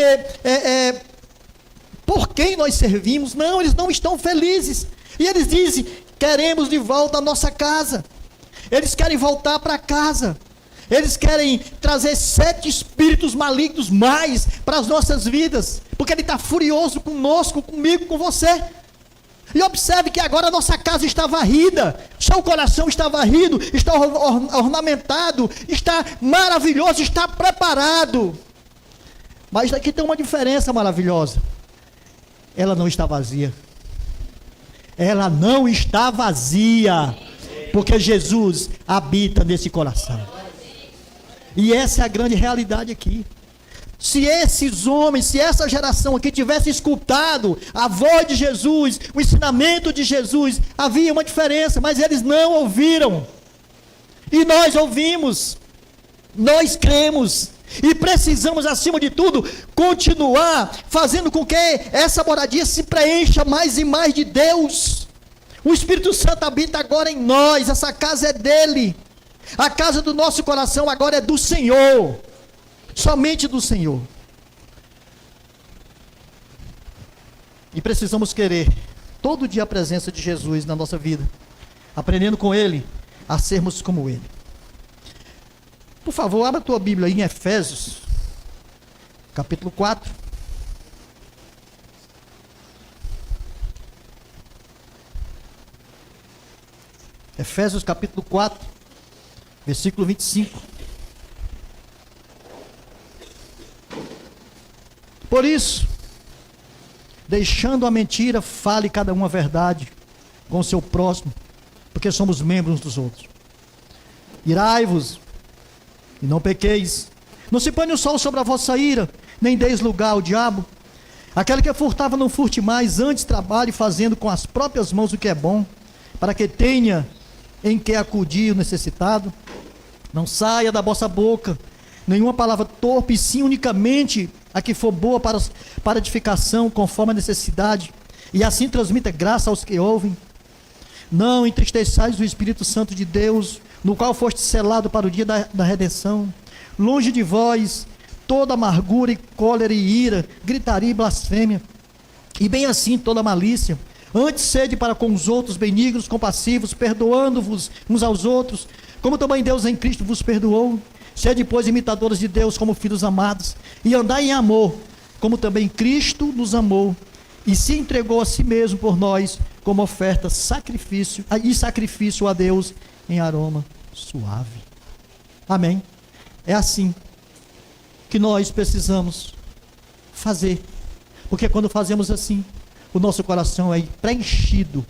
S1: por quem nós servimos. Não, eles não estão felizes. E eles dizem: queremos de volta a nossa casa. Eles querem voltar para casa. Eles querem trazer 7 espíritos malignos mais para as nossas vidas, porque ele está furioso conosco, comigo, com você. E observe que agora a nossa casa está varrida, seu coração está varrido, está ornamentado, está maravilhoso, está preparado. Mas aqui tem uma diferença maravilhosa: ela não está vazia. Ela não está vazia, porque Jesus habita nesse coração. E essa é a grande realidade aqui. Se esses homens, se essa geração aqui tivesse escutado a voz de Jesus, o ensinamento de Jesus, havia uma diferença, mas eles não ouviram. E nós ouvimos, nós cremos, e precisamos, acima de tudo, continuar fazendo com que essa moradia se preencha mais e mais de Deus. O Espírito Santo habita agora em nós, essa casa é dele. A casa do nosso coração agora é do Senhor, somente do Senhor. E precisamos querer todo dia a presença de Jesus na nossa vida, aprendendo com Ele a sermos como Ele. Por favor, abra a tua Bíblia aí em Efésios, capítulo 4. Efésios capítulo 4, versículo 25. Por isso, deixando a mentira, fale cada um a verdade com o seu próximo, porque somos membros uns dos outros. Irai-vos e não pequeis. Não se ponha o sol sobre a vossa ira, nem deis lugar ao diabo. Aquele que furtava, não furte mais, antes trabalhe fazendo com as próprias mãos o que é bom, para que tenha em que acudir o necessitado. Não saia da vossa boca nenhuma palavra torpe, sim unicamente a que for boa para edificação, conforme a necessidade, e assim transmita graça aos que ouvem. Não entristeçais o Espírito Santo de Deus, no qual foste selado para o dia da redenção. Longe de vós toda amargura e cólera e ira, gritaria e blasfêmia, e bem assim toda malícia. Antes sede para com os outros benignos, compassivos, perdoando-vos uns aos outros, como também Deus em Cristo vos perdoou. Sede, pois, imitadores de Deus como filhos amados, e andai em amor, como também Cristo nos amou, e se entregou a si mesmo por nós, como oferta, sacrifício a Deus em aroma suave. Amém? É assim que nós precisamos fazer, porque quando fazemos assim, o nosso coração é preenchido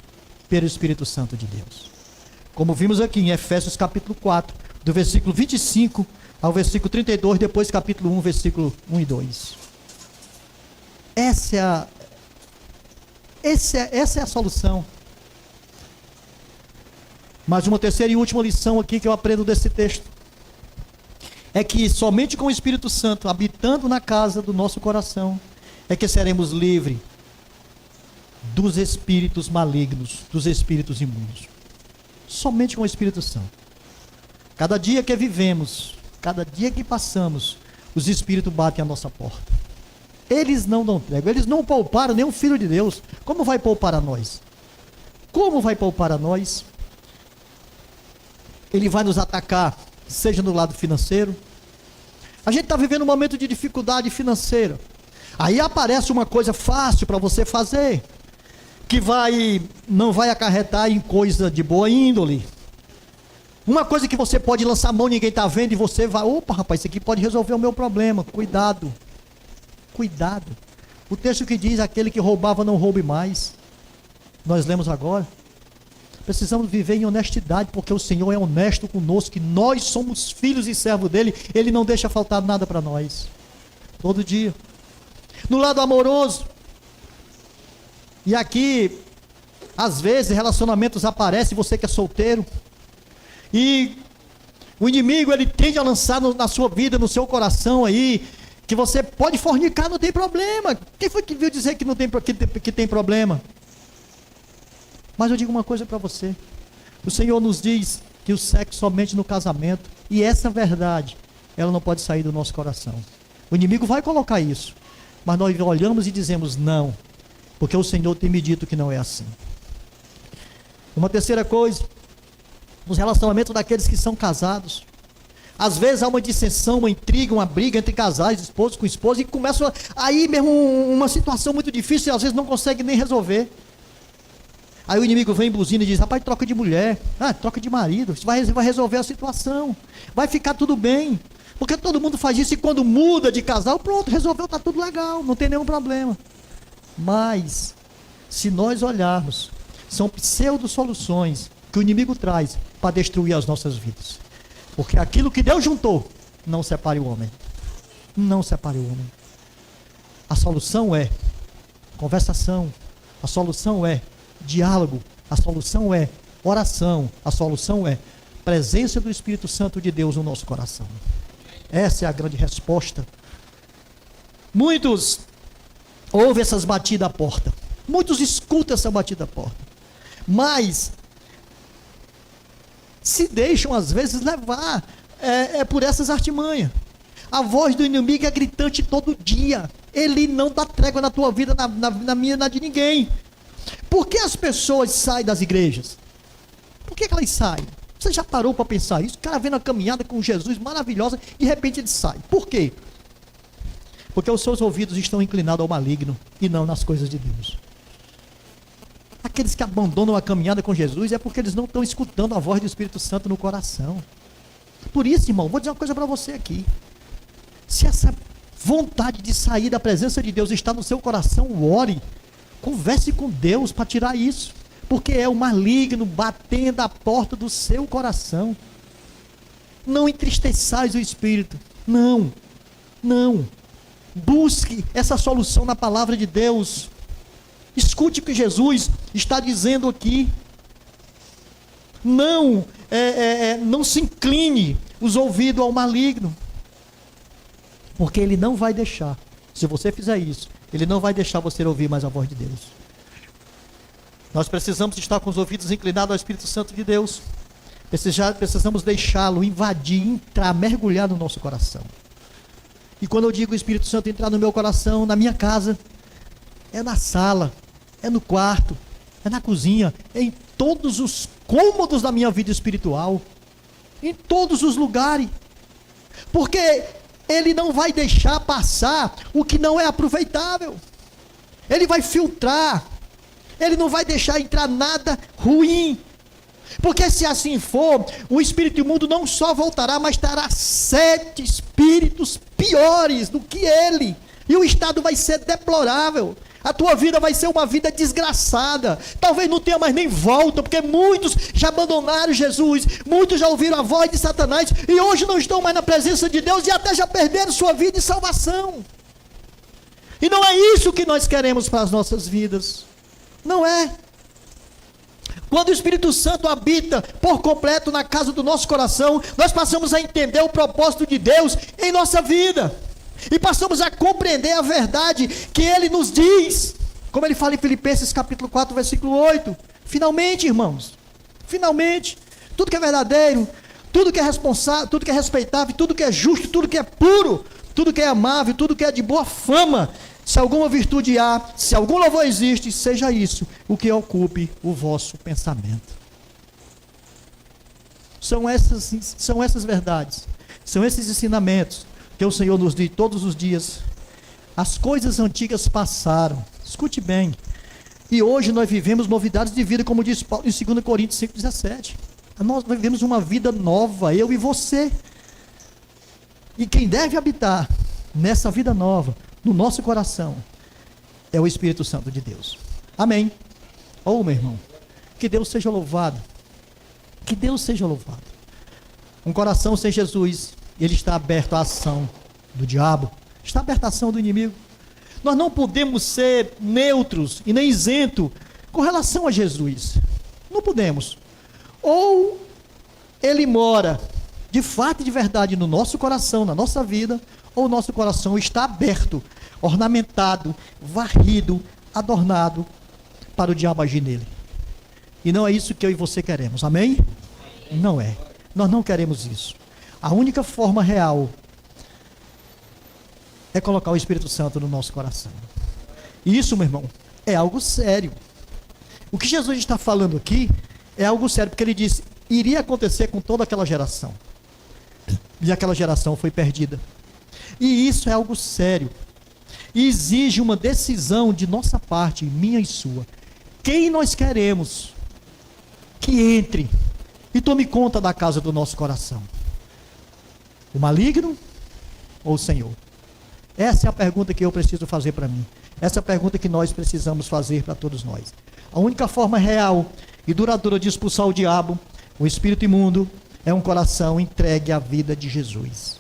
S1: pelo Espírito Santo de Deus. Como vimos aqui em Efésios capítulo 4, do versículo 25 ao versículo 32, depois capítulo 1, versículo 1 e 2. Essa é a solução. Mas uma terceira e última lição aqui que eu aprendo desse texto é que somente com o Espírito Santo habitando na casa do nosso coração é que seremos livres dos espíritos malignos, dos espíritos imundos. Somente com o Espírito Santo. Cada dia que vivemos, cada dia que passamos, os espíritos batem à nossa porta. Eles não dão trégua, eles não pouparam nem o Filho de Deus. Como vai poupar a nós? Como vai poupar a nós? Ele vai nos atacar, seja no lado financeiro. A gente está vivendo um momento de dificuldade financeira. Aí aparece uma coisa fácil para você fazer, que não vai acarretar em coisa de boa índole. Uma coisa que você pode lançar a mão, ninguém está vendo, e você vai, opa rapaz, isso aqui pode resolver o meu problema. Cuidado, cuidado. O texto que diz, aquele que roubava não roube mais. Nós lemos agora. Precisamos viver em honestidade, porque o Senhor é honesto conosco, que nós somos filhos e servos dele. Ele não deixa faltar nada para nós, todo dia. No lado amoroso, e aqui às vezes relacionamentos aparecem, você que é solteiro, e o inimigo ele tende a lançar na sua vida, no seu coração aí, que você pode fornicar, não tem problema. Quem foi que viu dizer que não tem, que tem problema? Mas eu digo uma coisa para você, o Senhor nos diz que o sexo somente no casamento, e essa verdade, ela não pode sair do nosso coração. O inimigo vai colocar isso, mas nós olhamos e dizemos não, porque o Senhor tem me dito que não é assim. Uma terceira coisa, nos relacionamentos daqueles que são casados, às vezes há uma dissensão, uma intriga, uma briga entre casais, esposo com esposa, e começa aí mesmo uma situação muito difícil, e às vezes não consegue nem resolver. Aí o inimigo vem em buzina e diz, rapaz, troca de mulher, troca de marido, isso vai resolver a situação, vai ficar tudo bem, porque todo mundo faz isso, e quando muda de casal, pronto, resolveu, está tudo legal, não tem nenhum problema. Mas, se nós olharmos, são pseudo-soluções que o inimigo traz para destruir as nossas vidas, porque aquilo que Deus juntou, não separe o homem, não separe o homem. A solução é conversação, a solução é diálogo, a solução é oração, a solução é presença do Espírito Santo de Deus no nosso coração. Essa é a grande resposta. Muitos ouvem essas batidas à porta, muitos escutam essa batida à porta, mas se deixam às vezes levar por essas artimanhas. A voz do inimigo é gritante todo dia, ele não dá trégua na tua vida, na minha, na de ninguém. Por que as pessoas saem das igrejas? Por que elas saem? Você já parou para pensar isso? O cara vem na caminhada com Jesus maravilhosa, de repente ele sai. Por quê? Porque os seus ouvidos estão inclinados ao maligno e não nas coisas de Deus. Aqueles que abandonam a caminhada com Jesus é porque eles não estão escutando a voz do Espírito Santo no coração. Por isso, irmão, vou dizer uma coisa para você aqui. Se essa vontade de sair da presença de Deus está no seu coração, ore. Converse com Deus para tirar isso, porque é o maligno batendo à porta do seu coração. Não entristeçais o Espírito, não, busque essa solução na palavra de Deus, escute o que Jesus está dizendo aqui, não se incline os ouvidos ao maligno, porque ele não vai deixar, se você fizer isso, ele não vai deixar você ouvir mais a voz de Deus. Nós precisamos estar com os ouvidos inclinados ao Espírito Santo de Deus. Precisamos deixá-lo invadir, entrar, mergulhar no nosso coração. E quando eu digo o Espírito Santo entrar no meu coração, na minha casa, é na sala, é no quarto, é na cozinha, é em todos os cômodos da minha vida espiritual, em todos os lugares. Porque ele não vai deixar passar o que não é aproveitável. Ele vai filtrar. Ele não vai deixar entrar nada ruim. Porque se assim for, o espírito imundo não só voltará, mas terá 7 espíritos piores do que ele. E o estado vai ser deplorável. A tua vida vai ser uma vida desgraçada. Talvez não tenha mais nem volta, porque muitos já abandonaram Jesus, muitos já ouviram a voz de Satanás e hoje não estão mais na presença de Deus e até já perderam sua vida e salvação. E não é isso que nós queremos para as nossas vidas. Não é. Quando o Espírito Santo habita por completo na casa do nosso coração, nós passamos a entender o propósito de Deus em nossa vida. E passamos a compreender a verdade que Ele nos diz. Como Ele fala em Filipenses capítulo 4, versículo 8. Finalmente, irmãos, finalmente, tudo que é verdadeiro, tudo que é responsável, tudo que é respeitável, tudo que é justo, tudo que é puro, tudo que é amável, tudo que é de boa fama, se alguma virtude há, se algum louvor existe, seja isso o que ocupe o vosso pensamento. São essas verdades, são esses ensinamentos que o Senhor nos diz todos os dias. As coisas antigas passaram, escute bem, e hoje nós vivemos novidades de vida, como diz Paulo em 2 Coríntios 5,17. Nós vivemos uma vida nova, eu e você. E quem deve habitar nessa vida nova, no nosso coração, é o Espírito Santo de Deus. Amém. Oh, meu irmão, que Deus seja louvado. Que Deus seja louvado. Um coração sem Jesus, ele está aberto à ação do diabo, está aberto à ação do inimigo. Nós não podemos ser neutros e nem isentos com relação a Jesus. Não podemos. Ou ele mora de fato e de verdade no nosso coração, na nossa vida, ou o nosso coração está aberto, ornamentado, varrido, adornado para o diabo agir nele. E não é isso que eu e você queremos, amém? Não é. Nós não queremos isso. A única forma real é colocar o Espírito Santo no nosso coração. E isso, meu irmão, é algo sério. O que Jesus está falando aqui é algo sério, porque ele disse, iria acontecer com toda aquela geração. E aquela geração foi perdida. E isso é algo sério. E exige uma decisão de nossa parte, minha e sua. Quem nós queremos que entre e tome conta da casa do nosso coração? O maligno ou o Senhor? Essa é a pergunta que eu preciso fazer para mim. Essa é a pergunta que nós precisamos fazer para todos nós. A única forma real e duradoura de expulsar o diabo, o espírito imundo, é um coração entregue à vida de Jesus.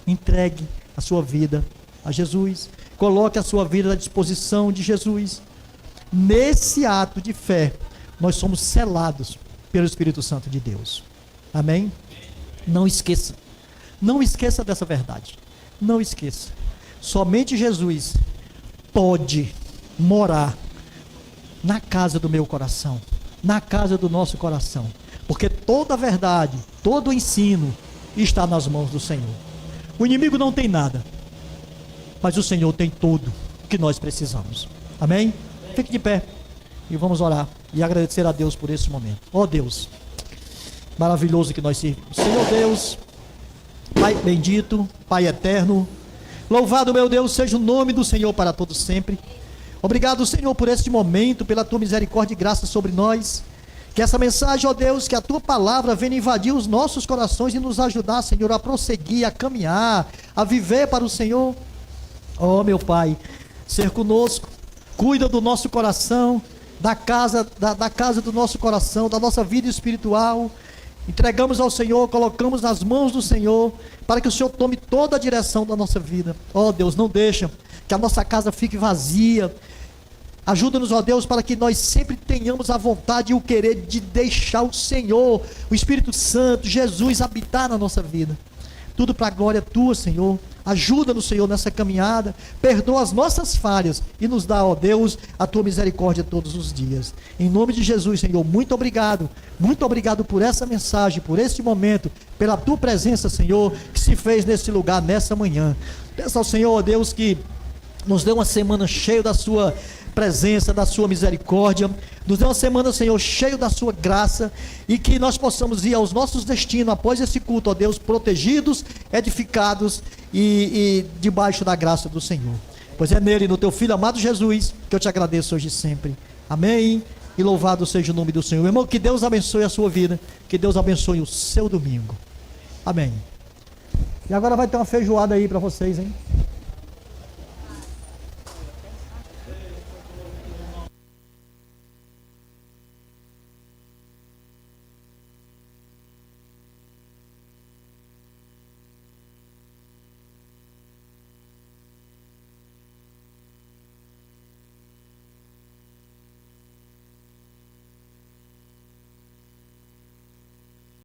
S1: Entregue a sua vida a Jesus. Coloque a sua vida à disposição de Jesus. Nesse ato de fé, nós somos selados pelo Espírito Santo de Deus. Amém? Não esqueça. Não esqueça dessa verdade. Não esqueça. Somente Jesus pode morar na casa do meu coração, na casa do nosso coração, porque toda a verdade, todo o ensino está nas mãos do Senhor. O inimigo não tem nada, mas o Senhor tem tudo que nós precisamos. Amém? Fique de pé e vamos orar e agradecer a Deus por esse momento. Ó Deus, maravilhoso que nós servimos. Senhor Deus, Pai bendito, Pai eterno, louvado, meu Deus, seja o nome do Senhor para todos sempre. Obrigado, Senhor, por este momento, pela tua misericórdia e graça sobre nós. Que essa mensagem, ó Deus, que a tua palavra venha invadir os nossos corações e nos ajudar, Senhor, a prosseguir, a caminhar, a viver para o Senhor. Ó, meu Pai, ser conosco, cuida do nosso coração, da casa do nosso coração, da nossa vida espiritual. Entregamos ao Senhor, colocamos nas mãos do Senhor, para que o Senhor tome toda a direção da nossa vida. Ó Deus, não deixa que a nossa casa fique vazia. Ajuda-nos, ó Deus, para que nós sempre tenhamos a vontade e o querer de deixar o Senhor, o Espírito Santo, Jesus, habitar na nossa vida. Tudo para a glória tua, Senhor. Ajuda-nos, Senhor, nessa caminhada. Perdoa as nossas falhas e nos dá, ó Deus, a tua misericórdia todos os dias. Em nome de Jesus, Senhor, muito obrigado. Muito obrigado por essa mensagem, por este momento, pela tua presença, Senhor, que se fez nesse lugar, nessa manhã. Peço ao Senhor, ó Deus, que nos dê uma semana cheia da sua presença, da sua misericórdia, nos dê uma semana, Senhor, cheio da sua graça, e que nós possamos ir aos nossos destinos após esse culto, ó Deus, protegidos, edificados e debaixo da graça do Senhor, pois é nele, no teu Filho amado Jesus, que eu te agradeço hoje e sempre. Amém, e louvado seja o nome do Senhor. Irmão, que Deus abençoe a sua vida, que Deus abençoe o seu domingo. Amém. E agora vai ter uma feijoada aí para vocês, hein?